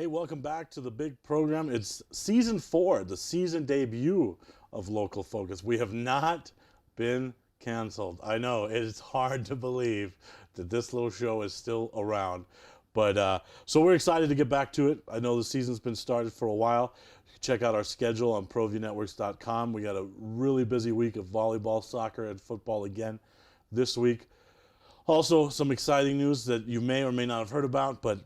Welcome back to the big program. It's season 4, the season debut of Local Focus. We have not been canceled. I know it's hard to believe that this little show is still around, but so we're excited to get back to it. I know the season's been started for a while. You can check out our schedule on ProviewNetworks.com. We got a really busy week of volleyball, soccer, and football again this week. Also, some exciting news that you may or may not have heard about, but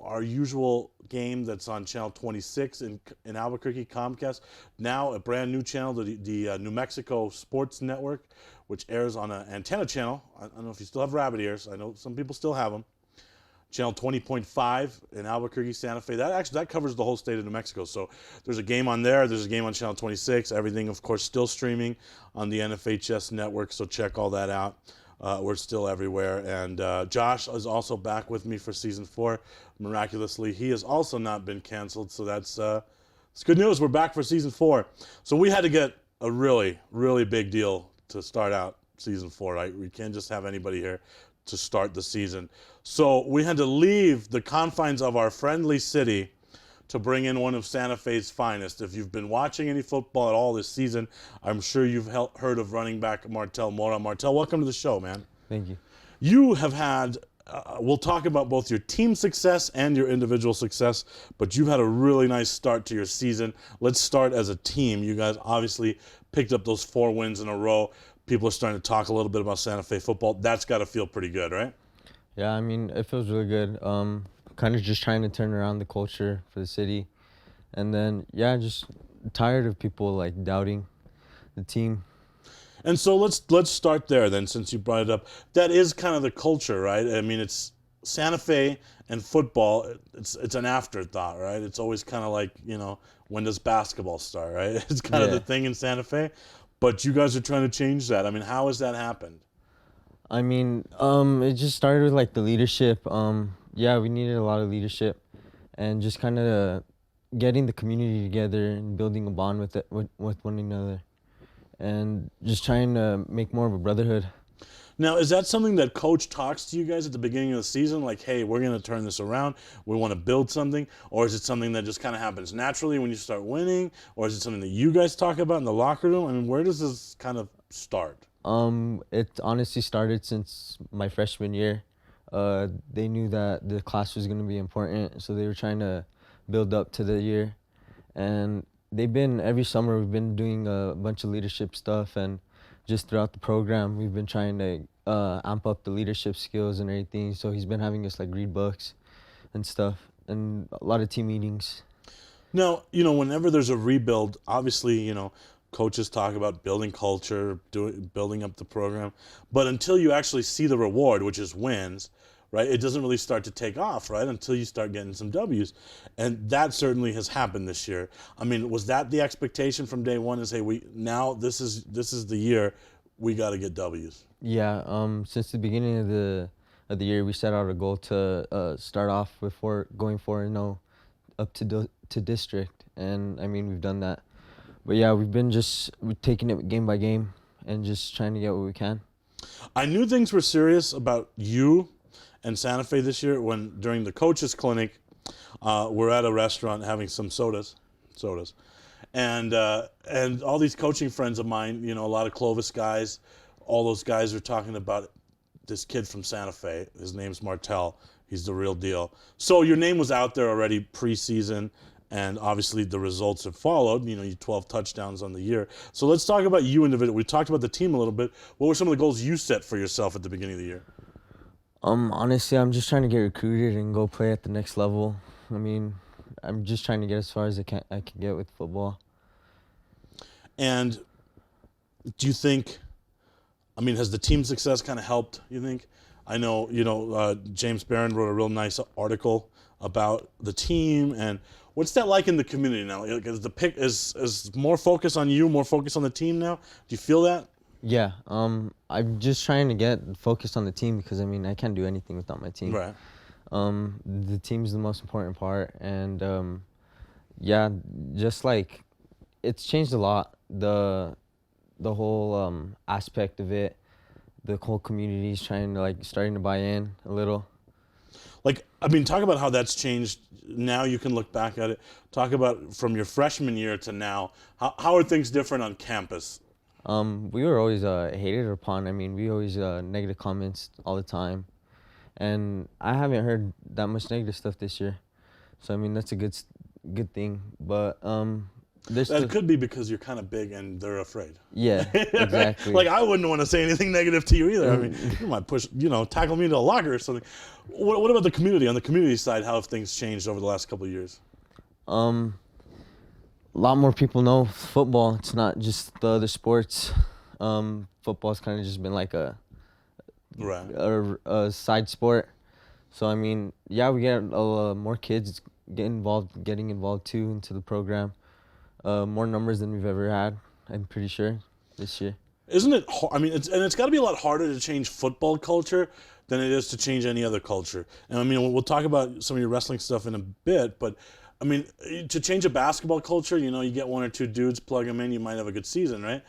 our usual game that's on channel 26 in Albuquerque, Comcast, now a brand new channel, the New Mexico Sports Network, which airs on an antenna channel. I don't know if you still have rabbit ears. I know some people still have them. Channel 20.5 in Albuquerque, Santa Fe. That covers the whole state of New Mexico. So there's a game on there. There's a game on channel 26. Everything, of course, still streaming on the NFHS network. So check all that out. We're still everywhere. And Josh is also back with me for season 4. Miraculously, he has also not been canceled. So that's it's good news. We're back for season 4. So we had to get a really, really big deal to start out season 4, right? We can't just have anybody here to start the season. So we had to leave the confines of our friendly city to bring in one of Santa Fe's finest. If you've been watching any football at all this season, I'm sure you've heard of running back Martell Mora. Martell, welcome to the show, man. Thank you. You have had, we'll talk about both your team success and your individual success, but you've had a really nice start to your season. Let's start as a team. You guys obviously picked up those 4 wins in a row. People are starting to talk a little bit about Santa Fe football. That's got to feel pretty good, right? Yeah, I mean, it feels really good. Kind of just trying to turn around the culture for the city. And then, yeah, just tired of people, like, doubting the team. And so let's start there then, since you brought it up. That is kind of the culture, right? I mean, it's Santa Fe and football, it's an afterthought, right? It's always kind of like, you know, when does basketball start, right? It's kind of the thing in Santa Fe. But you guys are trying to change that. I mean, how has that happened? I mean, it just started with, like, the leadership. Yeah, we needed a lot of leadership and just kind of getting the community together and building a bond with one another and just trying to make more of a brotherhood. Now, is that something that Coach talks to you guys at the beginning of the season? Like, hey, we're going to turn this around. We want to build something. Or is it something that just kind of happens naturally when you start winning? Or is it something that you guys talk about in the locker room? I mean, where does this kind of start? It honestly started since my freshman year. They knew that the class was going to be important, so they were trying to build up to the year. And every summer we've been doing a bunch of leadership stuff, and just throughout the program we've been trying to amp up the leadership skills and everything. So he's been having us, like, read books and stuff, and a lot of team meetings. Now, you know, whenever there's a rebuild, obviously, you know, coaches talk about building culture, building up the program. But until you actually see the reward, which is wins, right, it doesn't really start to take off, right, until you start getting some W's. And that certainly has happened this year. I mean, was that the expectation from day one, is, hey, this is the year we got to get W's? Yeah, since the beginning of the year, we set out a goal to start off with going 4-0 up to district. And, I mean, we've done that. But yeah, we're taking it game by game and just trying to get what we can. I knew things were serious about you and Santa Fe this year when, during the coaches clinic, we're at a restaurant having some sodas, and all these coaching friends of mine, you know, a lot of Clovis guys, all those guys are talking about this kid from Santa Fe. His name's Martell. He's the real deal. So your name was out there already preseason. and obviously the results have followed. You 12 touchdowns on the year. So let's talk about you individually. We talked about the team a little bit. What were some of the goals you set for yourself at the beginning of the year? Honestly, I'm just trying to get recruited and go play at the next level. I mean, I'm just trying to get as far as I can get with football. And do you think, has the team success kind of helped, you think? I know, James Barron wrote a real nice article about the team, and what's that like in the community now? Is more focus on you, more focus on the team now? Do you feel that? Yeah, I'm just trying to get focused on the team because, I can't do anything without my team. Right. The team's the most important part, and yeah, just like it's changed a lot. The whole aspect of it, the whole community's starting to buy in a little. Talk about how that's changed. Now you can look back at it. Talk about from your freshman year to now. How are things different on campus? We were always hated upon. We always negative comments all the time. And I haven't heard that much negative stuff this year. So, that's a good thing. But that could be because you're kind of big and they're afraid. Yeah, exactly. I wouldn't want to say anything negative to you either. You might tackle me into a locker or something. What about the community? On the community side, how have things changed over the last couple of years? A lot more people know football. It's not just the other sports. Football's kind of just been like a side sport. So, yeah, we get more kids getting involved too into the program. More numbers than we've ever had, I'm pretty sure, this year. Isn't it hard? It's got to be a lot harder to change football culture than it is to change any other culture. And we'll talk about some of your wrestling stuff in a bit, but to change a basketball culture, you get one or two dudes, plug them in, you might have a good season, right?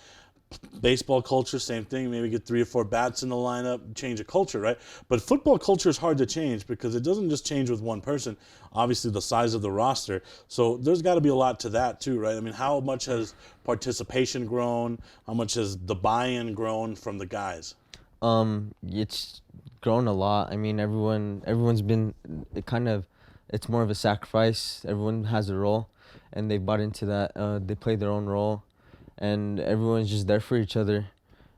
Baseball culture, same thing. Maybe get 3 or 4 bats in the lineup, change a culture, right? But football culture is hard to change because it doesn't just change with one person. Obviously, the size of the roster. So there's got to be a lot to that too, right? How much has participation grown? How much has the buy-in grown from the guys? It's grown a lot. Everyone's been it's more of a sacrifice. Everyone has a role, and they bought into that. They play their own role. And everyone's just there for each other,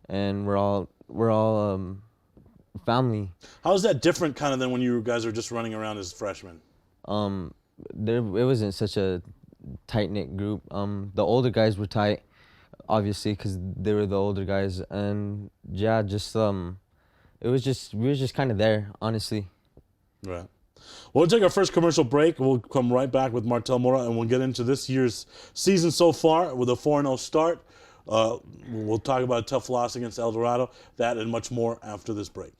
and we're all family. How is that different kind of than when you guys were just running around as freshmen? It wasn't such a tight-knit group. The older guys were tight, obviously, because they were the older guys, and yeah, we were just kind of there, honestly. Right. We'll take our first commercial break. We'll come right back with Martell Mora, and we'll get into this year's season so far with a 4-0 start. We'll talk about a tough loss against El Dorado, that and much more after this break.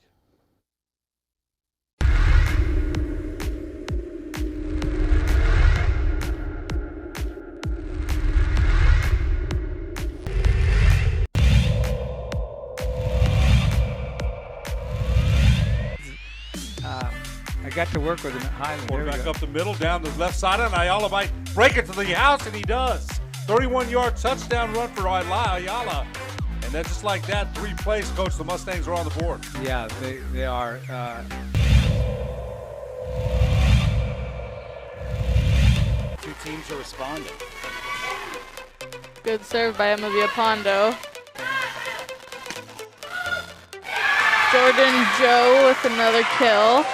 I got to work with him at Highland. Quarterback up the middle, down the left side, and Ayala might break it to the house, and he does. 31-yard touchdown run for Ayala. And then just like that, 3 plays, Coach, the Mustangs are on the board. Yeah, they are. Two teams are responding. Good serve by Emma Villapondo. Jordan Joe with another kill.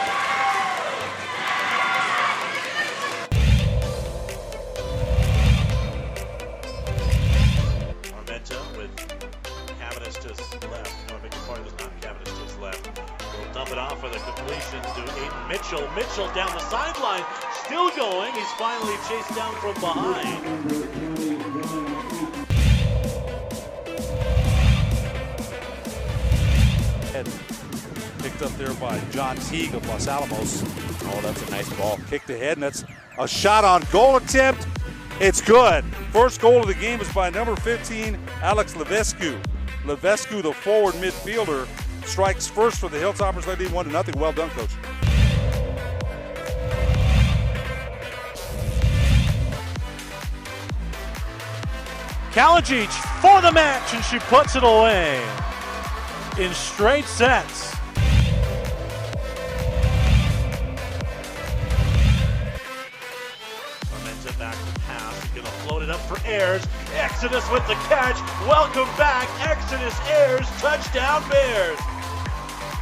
Mitchell down the sideline, still going. He's finally chased down from behind. Picked up there by John Teague of Los Alamos. Oh, that's a nice ball. Kicked ahead, and that's a shot on goal attempt. It's good. First goal of the game is by number 15, Alex Levescu. Levescu, the forward midfielder, strikes first for the Hilltoppers, leading 1-0. Well done, Coach. Kalajic for the match, and she puts it away in straight sets. Momentum back pass. He's going to float it up for Ayers. Exodus with the catch. Welcome back, Exodus Ayers. Touchdown, Bears.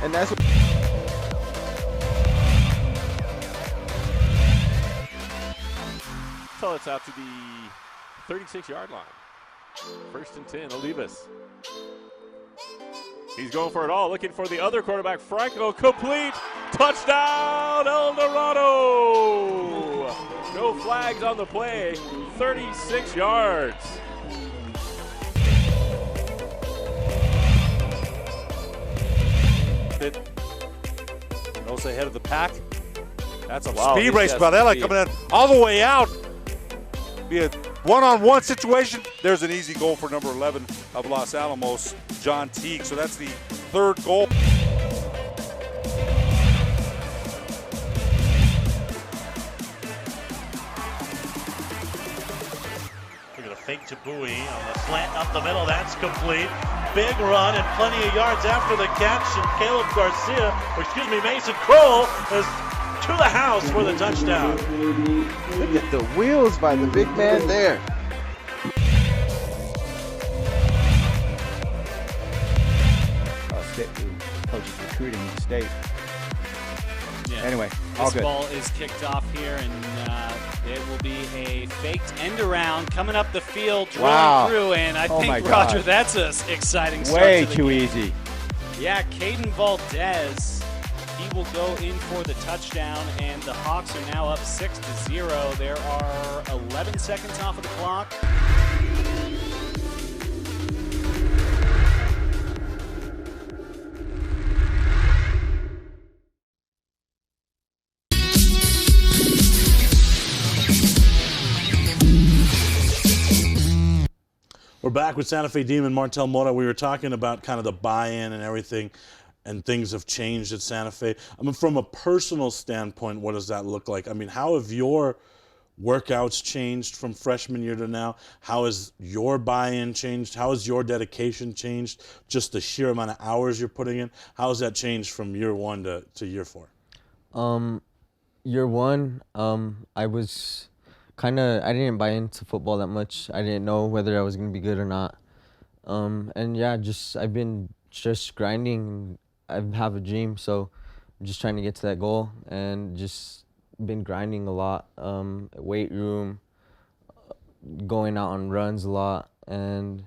And that's So it's out to the 36-yard line. 1st and 10, Olivas. He's going for it all, looking for the other quarterback, Franco, complete, touchdown, El Dorado! No flags on the play, 36 yards. Noel's ahead of the pack. That's a Wow, speed he's race, got but Ella speed. coming in all the way out. Be a one-on-one situation. There's an easy goal for number 11 of Los Alamos, John Teague. So that's the 3rd goal. Look at a fake to Bowie on the slant up the middle. That's complete. Big run and plenty of yards after the catch. And Caleb Garcia, or excuse me, Mason Kroll is to the house for the touchdown. look at the wheels by the big man there. State coaches recruiting the state. Yeah. Anyway, all This good. ball is kicked off here, and it will be a faked end around coming up the field, drilling Wow. through, and I Oh my think, Roger, God. that's an exciting start Way to the too game. easy. Yeah, Caden Valdez, he will go in for the touchdown, and the Hawks are now up 6-0. There are 11 seconds off of the clock. We're back with Santa Fe Demon Martell Mora. We were talking about kind of the buy-in and everything, and things have changed at Santa Fe. I mean, from a personal standpoint, what does that look like? I mean, how have your workouts changed from freshman year to now? How has your buy-in changed? How has your dedication changed? Just the sheer amount of hours you're putting in? How has that changed from year 1 to year 4? Year 1, I was I didn't buy into football that much. I didn't know whether I was going to be good or not. And yeah, I've been just grinding. I have a dream, so I'm just trying to get to that goal, and just been grinding a lot. Weight room, going out on runs a lot, and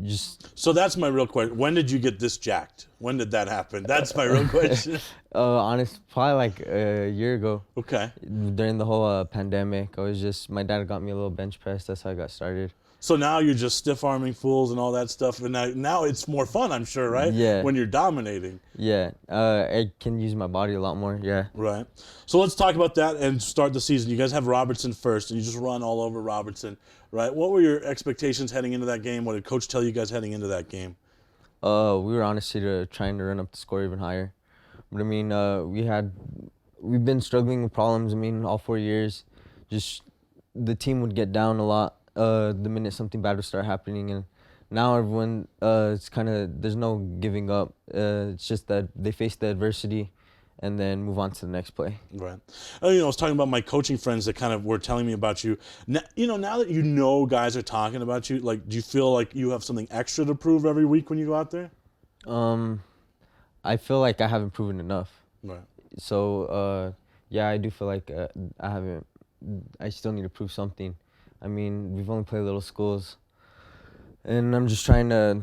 just So that's my real question. When did you get this jacked? When did that happen? That's my real question. probably like a year ago. Okay. During the whole pandemic, my dad got me a little bench press. That's how I got started. So now you're just stiff-arming fools and all that stuff, and now it's more fun, I'm sure, right? Yeah. When you're dominating. Yeah, I can use my body a lot more, yeah. Right. So let's talk about that and start the season. You guys have Robertson first, and you just run all over Robertson, right? What were your expectations heading into that game? What did Coach tell you guys heading into that game? We were honestly trying to run up the score even higher. But I mean, we've been struggling with problems, all 4 years. Just the team would get down a lot the minute something bad would start happening, and now everyone, there's no giving up. It's just that they face the adversity and then move on to the next play. Right. I was talking about my coaching friends that kind of were telling me about you. Now, now that guys are talking about you, like, do you feel like you have something extra to prove every week when you go out there? I feel like I haven't proven enough. Right. So, yeah, I do feel like I still need to prove something. We've only played little schools, and I'm just trying to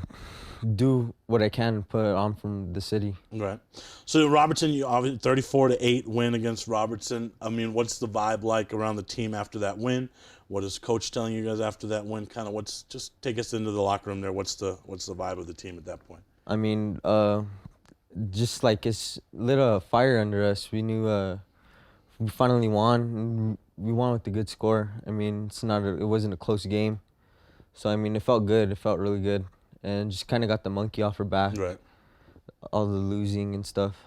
do what I can and put it on from the city. Right. So Robertson, you obviously 34-8 win against Robertson. What's the vibe like around the team after that win? What is Coach telling you guys after that win? Just take us into the locker room there. What's the vibe of the team at that point? Just like it's lit a fire under us. We knew we finally won. We won with a good score. It wasn't a close game. So, it felt good. It felt really good. And just kind of got the monkey off our back. Right. All the losing and stuff.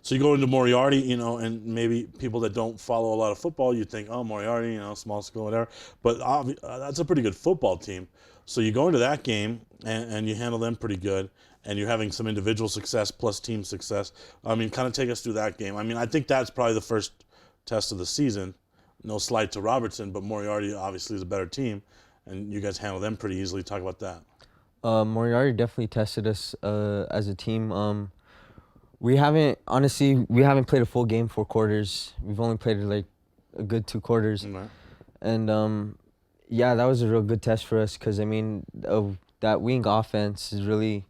So you go into Moriarty, and maybe people that don't follow a lot of football, you think, oh, Moriarty, small school, whatever. But that's a pretty good football team. So you go into that game, and you handle them pretty good, and you're having some individual success plus team success. Kind of take us through that game. I think that's probably the first test of the season, no slight to Robertson, but Moriarty obviously is a better team, and you guys handle them pretty easily. Talk about that. Moriarty definitely tested us as a team. We haven't played a full game 4 quarters. We've only played like a good 2 quarters. Right. And yeah, that was a real good test for us because, I mean, that wing offense is really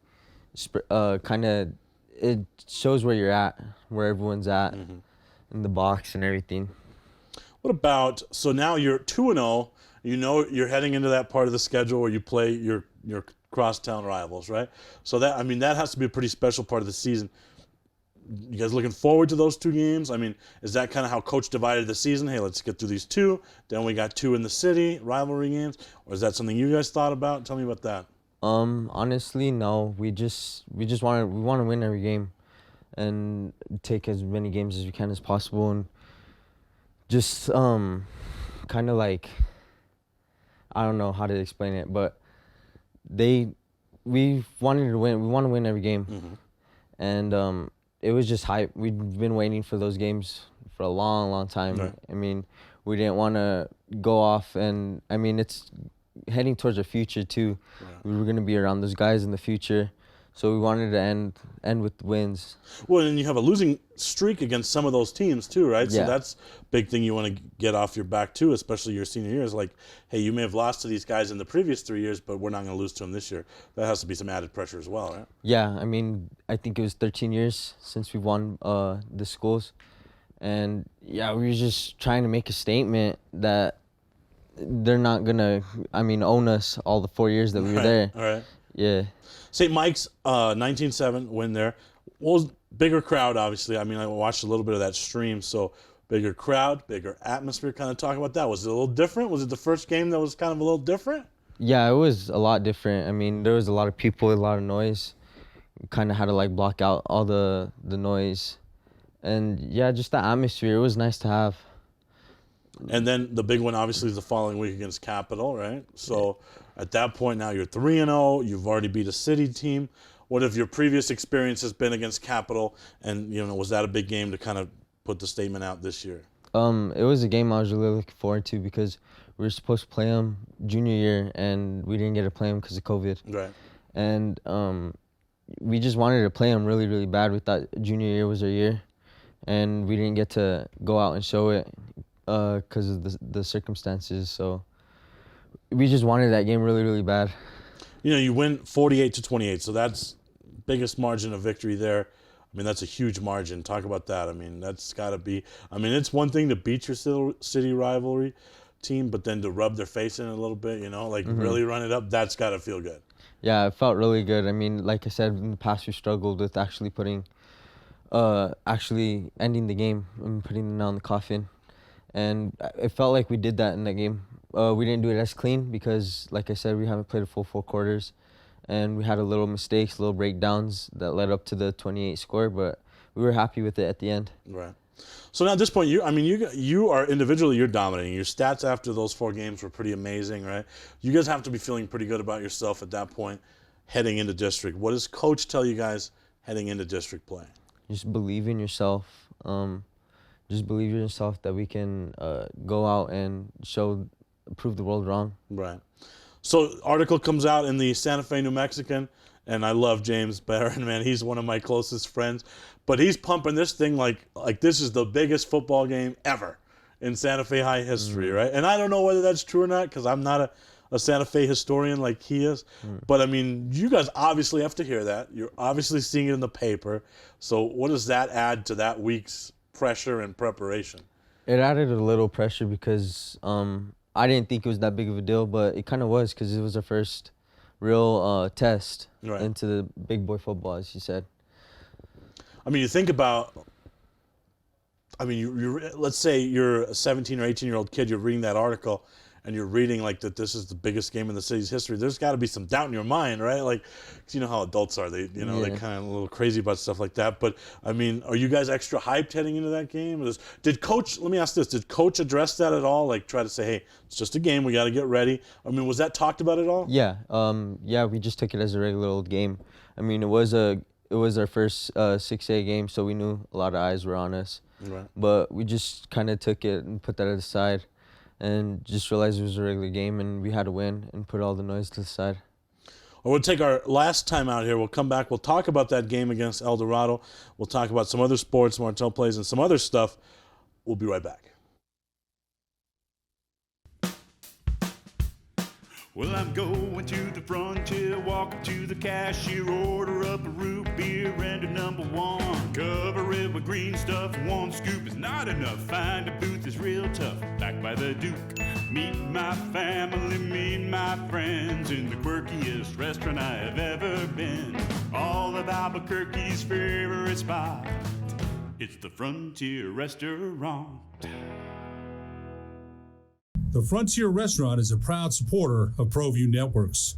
kind of, it shows where you're at, where everyone's at in the box and everything. What about, so now you're 2-0, you know you're heading into that part of the schedule where you play your crosstown rivals, right? So that, I mean, that has to be a pretty special part of the season. You guys looking forward to those 2 games? I mean, is that kind of how Coach divided the season? Hey, let's get through these 2. Then we got 2 in the city, rivalry games. Or is that something you guys thought about? Tell me about that. Honestly, no. We want to win every game and take as many games as we can as possible, and just kind of like, I don't know how to explain it, but we wanted to win. We want to win every game, and it was just hype. We'd been waiting for those games for a long, long time. Right. I mean, we didn't want to go off, and I mean, it's heading towards the future too. Right. We were going to be around those guys in the future, so we wanted to end with wins. Well, and you have a losing streak against some of those teams too, right? Yeah. So that's a big thing you want to get off your back too, especially your senior year. Is like, hey, you may have lost to these guys in the previous 3 years, but we're not going to lose to them this year. That has to be some added pressure as well, right? Yeah, I mean, I think it was 13 years since we won the schools, and yeah, we were just trying to make a statement that they're not gonna, I mean, own us all the 4 years that we were there. All right. Yeah. St. Mike's 19-7 win there. Well, bigger crowd, obviously. I mean, I watched a little bit of that stream, so bigger crowd, bigger atmosphere. Kind of talk about that. Was it a little different? Was it the first game that was kind of a little different? Yeah, it was a lot different. I mean, there was a lot of people, a lot of noise. Kind of had to like block out all the noise, and yeah, just the atmosphere. It was nice to have. And then the big one, obviously, is the following week against Capital, right? So at that point now you're 3-0. You've already beat a city team. What have your previous experiences been against Capital? And, you know, was that a big game to kind of put the statement out this year? It was a game I was really looking forward to because we were supposed to play them junior year, and we didn't get to play them because of COVID. Right. And we just wanted to play them really, really bad. We thought junior year was our year, and we didn't get to go out and show it because of the circumstances. So we just wanted that game really, really bad. You know, you win 48-28, so that's biggest margin of victory there. I mean, that's a huge margin. Talk about that. I mean, that's got to be, I mean, it's one thing to beat your city rivalry team, but then to rub their face in a little bit, you know, like really run it up, that's got to feel good. Yeah, it felt really good. I mean, like I said, in the past we struggled with actually ending the game and putting the nail in the coffin. And it felt like we did that in that game. We didn't do it as clean because, like I said, we haven't played a full 4 quarters. And we had a little mistakes, little breakdowns that led up to the 28 score, but we were happy with it at the end. Right. So now at this point, you are individually, you're dominating. Your stats after those 4 games were pretty amazing, right? You guys have to be feeling pretty good about yourself at that point heading into district. What does Coach tell you guys heading into district play? Just believe in yourself. Just believe in yourself that we can go out and prove the world wrong. Right. So article comes out in the Santa Fe New Mexican, and I love James Barron, man. He's one of my closest friends. But he's pumping this thing like this is the biggest football game ever in Santa Fe High history, right? And I don't know whether that's true or not because I'm not a Santa Fe historian like he is. But, I mean, you guys obviously have to hear that. You're obviously seeing it in the paper. So what does that add to that week's pressure and preparation? It added a little pressure because I didn't think it was that big of a deal, but it kind of was because it was our first real test into the big boy football, as you said. I mean, you think about, I mean, you let's say you're a 17 or 18-year-old kid, you're reading that article, and you're reading like that this is the biggest game in the city's history. There's got to be some doubt in your mind, right? Like, 'cause you know how adults are. They, you know, they kind of a little crazy about stuff like that. But, I mean, are you guys extra hyped heading into that game? Did Coach, let me ask this, did Coach address that at all? Like, try to say, hey, it's just a game. We got to get ready. I mean, was that talked about at all? Yeah. Yeah, we just took it as a regular old game. I mean, it was our first 6A game, so we knew a lot of eyes were on us. Right. But we just kind of took it and put that aside. and just realized it was a regular game and we had to win and put all the noise to the side. We'll take our last time out here. We'll come back. We'll talk about that game against El Dorado. We'll talk about some other sports Martell plays and some other stuff. We'll be right back. Well, I'm going to the frontier, walk up to the cashier, order up a root beer and a number one. Cover it with green stuff, one scoop is not enough. Find a booth is real tough, back by the Duke. Meet my family, meet my friends in the quirkiest restaurant I have ever been. All of Albuquerque's favorite spot, it's the Frontier Restaurant. The Frontier Restaurant is a proud supporter of Proview Networks.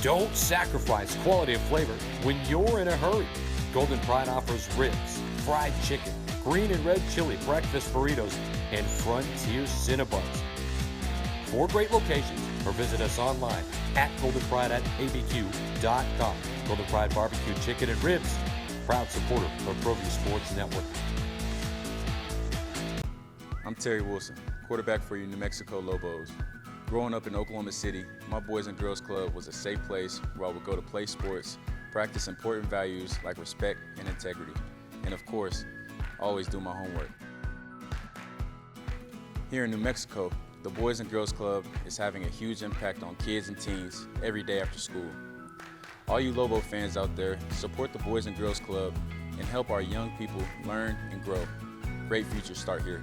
Don't sacrifice quality of flavor when you're in a hurry. Golden Pride offers ribs, fried chicken, green and red chili breakfast burritos, and Frontier Cinnabons. 4 great locations, or visit us online at goldenpride@abq.com. Golden Pride Barbecue Chicken and Ribs, proud supporter of Proview Sports Network. I'm Terry Wilson, quarterback for your New Mexico Lobos. Growing up in Oklahoma City, my Boys and Girls Club was a safe place where I would go to play sports, practice important values like respect and integrity, and of course, always do my homework. Here in New Mexico, the Boys and Girls Club is having a huge impact on kids and teens every day after school. All you Lobo fans out there, support the Boys and Girls Club and help our young people learn and grow. Great futures start here.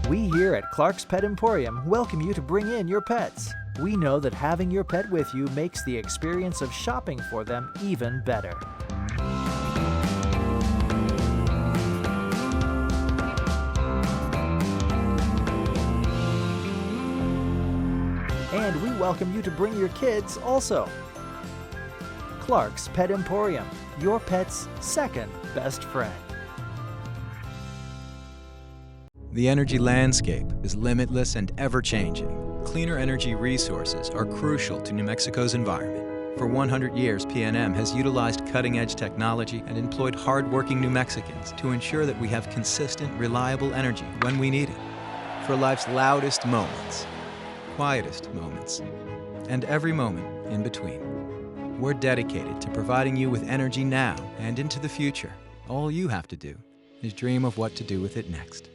We here at Clark's Pet Emporium welcome you to bring in your pets. We know that having your pet with you makes the experience of shopping for them even better. And we welcome you to bring your kids also. Clark's Pet Emporium, your pet's second best friend. The energy landscape is limitless and ever-changing. Cleaner energy resources are crucial to New Mexico's environment. For 100 years, PNM has utilized cutting-edge technology and employed hard-working New Mexicans to ensure that we have consistent, reliable energy when we need it. For life's loudest moments, quietest moments, and every moment in between. We're dedicated to providing you with energy now and into the future. All you have to do is dream of what to do with it next.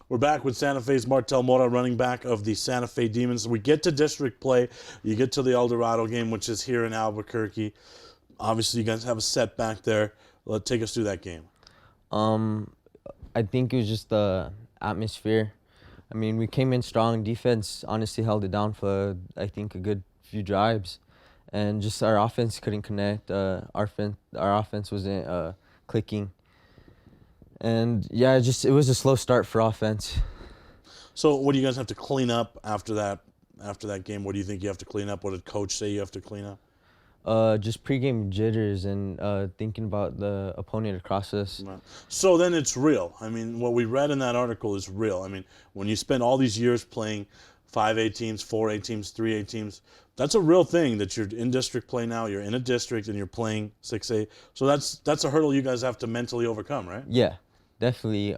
We're back with Santa Fe's Martell Mora, running back of the Santa Fe Demons. We get to district play. You get to the El Dorado game, which is here in Albuquerque. Obviously, you guys have a setback there. Take us through that game. I think it was just the atmosphere. I mean, we came in strong. Defense honestly held it down for, I think, a good few drives. And just our offense couldn't connect. Our offense wasn't clicking. And yeah, it was a slow start for offense. So what do you guys have to clean up after that game? What do you think you have to clean up? What did coach say you have to clean up? Just pregame jitters and thinking about the opponent across us. Right. So then it's real. I mean, what we read in that article is real. I mean, when you spend all these years playing 5A teams, 4A teams, 3A teams, that's a real thing that you're in district play now. You're in a district and you're playing 6A. So that's a hurdle you guys have to mentally overcome, right? Yeah, definitely.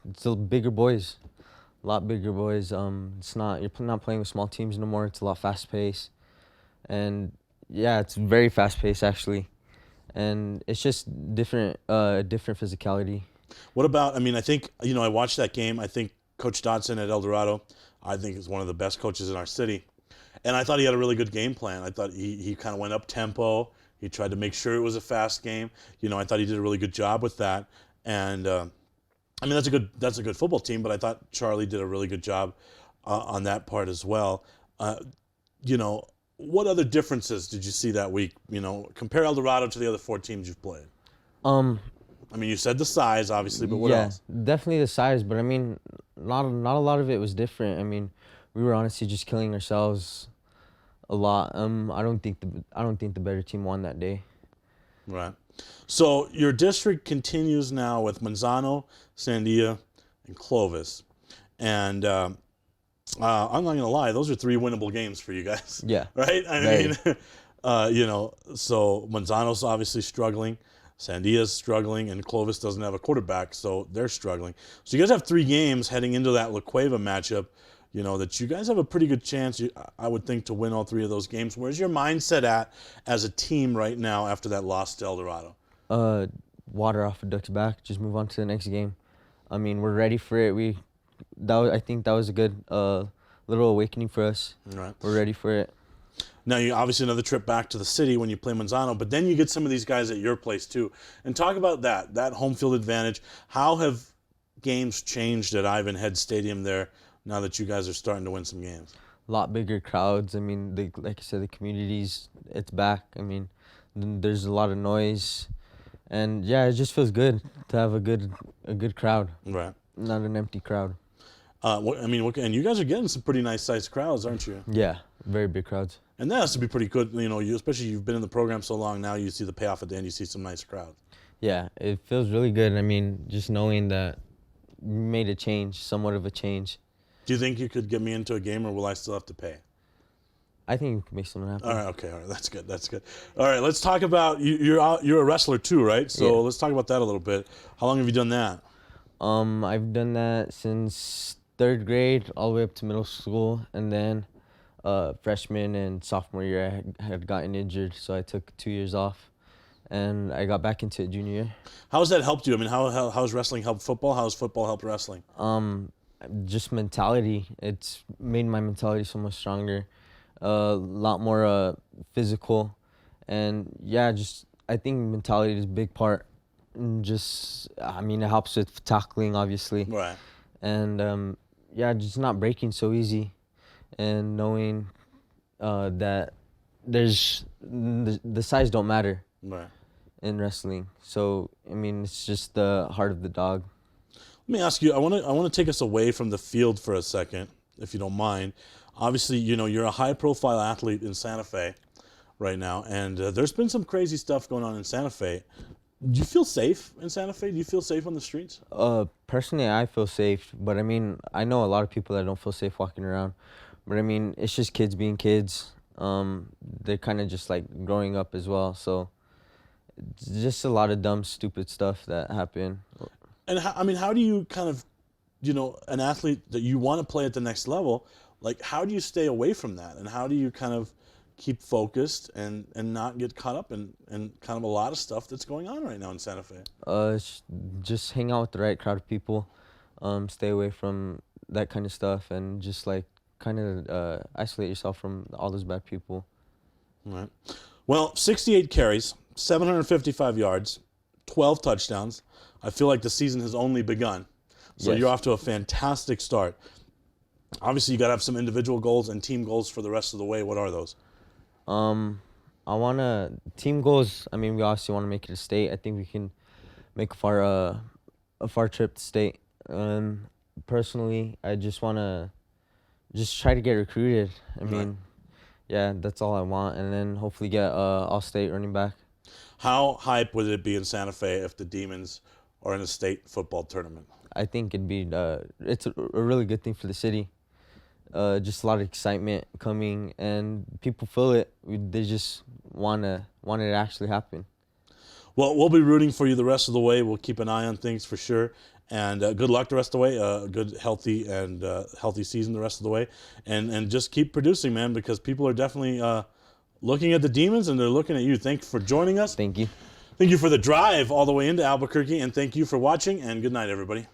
It's a bigger boys, a lot bigger boys. You're not playing with small teams no more. It's a lot fast paced, and yeah, it's very fast paced actually, and it's just different physicality. What about? I mean, I think I watched that game. I think Coach Dotson at El Dorado, I think is one of the best coaches in our city, and I thought he had a really good game plan. I thought he kind of went up tempo. He tried to make sure it was a fast game. I thought he did a really good job with that. And I mean, that's a good football team, but I thought Charlie did a really good job on that part as well. What other differences did you see that week? Compare El Dorado to the other 4 teams you've played. I mean, you said the size, obviously, but what else? Yeah, definitely the size, but I mean, not a lot of it was different. I mean, we were honestly just killing ourselves a lot. I don't think the better team won that day. Right. So your district continues now with Manzano, Sandia, and Clovis. And I'm not going to lie, those are 3 winnable games for you guys. Yeah. Right? I mean, so Manzano's obviously struggling. Sandia's struggling, and Clovis doesn't have a quarterback, so they're struggling. So you guys have 3 games heading into that La Cueva matchup, that you guys have a pretty good chance, I would think, to win all 3 of those games. Where's your mindset at as a team right now after that loss to El Dorado? Water off a duck's back, just move on to the next game. I mean, we're ready for it. I think that was a good little awakening for us. Right. We're ready for it. Now, you obviously another trip back to the city when you play Manzano, but then you get some of these guys at your place too. And talk about that home field advantage. How have games changed at Ivan Head Stadium there now that you guys are starting to win some games? A lot bigger crowds. I mean, like I said, the community's, it's back. I mean, there's a lot of noise. And yeah, it just feels good to have a good crowd. Right. Not an empty crowd. And you guys are getting some pretty nice sized crowds, aren't you? Yeah, very big crowds. And that has to be pretty good, especially you've been in the program so long now, you see the payoff at the end, you see some nice crowds. Yeah, it feels really good. I mean, just knowing that you made a change, somewhat of a change. Do you think you could get me into a game, or will I still have to pay? I think you can make something happen. All right, okay, all right, that's good. All right, let's talk about, you're a wrestler too, right? So yeah. Let's talk about that a little bit. How long have you done that? I've done that since 3rd grade all the way up to middle school, and then freshman and sophomore year I had gotten injured, so I took 2 years off, and I got back into it junior year. How has that helped you? I mean, how's wrestling helped football? How's football helped wrestling? Just mentality. It's made my mentality so much stronger, a lot more physical, and yeah, I think mentality is a big part. And it helps with tackling, obviously. Right. And just not breaking so easy, and knowing that there's the size don't matter. Right. In wrestling. So I mean, it's just the heart of the dog. Let me ask you, I want to take us away from the field for a second, if you don't mind. Obviously, you're a high-profile athlete in Santa Fe right now, and there's been some crazy stuff going on in Santa Fe. Do you feel safe in Santa Fe? Do you feel safe on the streets? Personally, I feel safe, but I mean, I know a lot of people that don't feel safe walking around. But I mean, it's just kids being kids. They're kind of just like growing up as well, so it's just a lot of dumb, stupid stuff that happen. And how do you kind of, an athlete that you want to play at the next level, like how do you stay away from that? And how do you kind of keep focused and not get caught up in kind of a lot of stuff that's going on right now in Santa Fe? Just hang out with the right crowd of people, stay away from that kind of stuff, and just like kind of isolate yourself from all those bad people. All right. Well, 68 carries, 755 yards, 12 touchdowns. I feel like the season has only begun. So Yes. You're off to a fantastic start. Obviously, you got to have some individual goals and team goals for the rest of the way. What are those? I want to team goals. I mean, we obviously want to make it to state. I think we can make a far trip to state. Personally, I just want to try to get recruited. I mean, yeah, that's all I want, and then hopefully get all-state running back. How hype would it be in Santa Fe if the Demons are in a state football tournament? I think it'd be it's a really good thing for the city. Just a lot of excitement coming, and people feel it. They just want it to actually happen. Well, we'll be rooting for you the rest of the way. We'll keep an eye on things for sure. And good luck the rest of the way. Good, healthy season the rest of the way. And just keep producing, man, because people are definitely looking at the Demons, and they're looking at you. Thank you for joining us. Thank you. Thank you for the drive all the way into Albuquerque, and thank you for watching, and good night, everybody.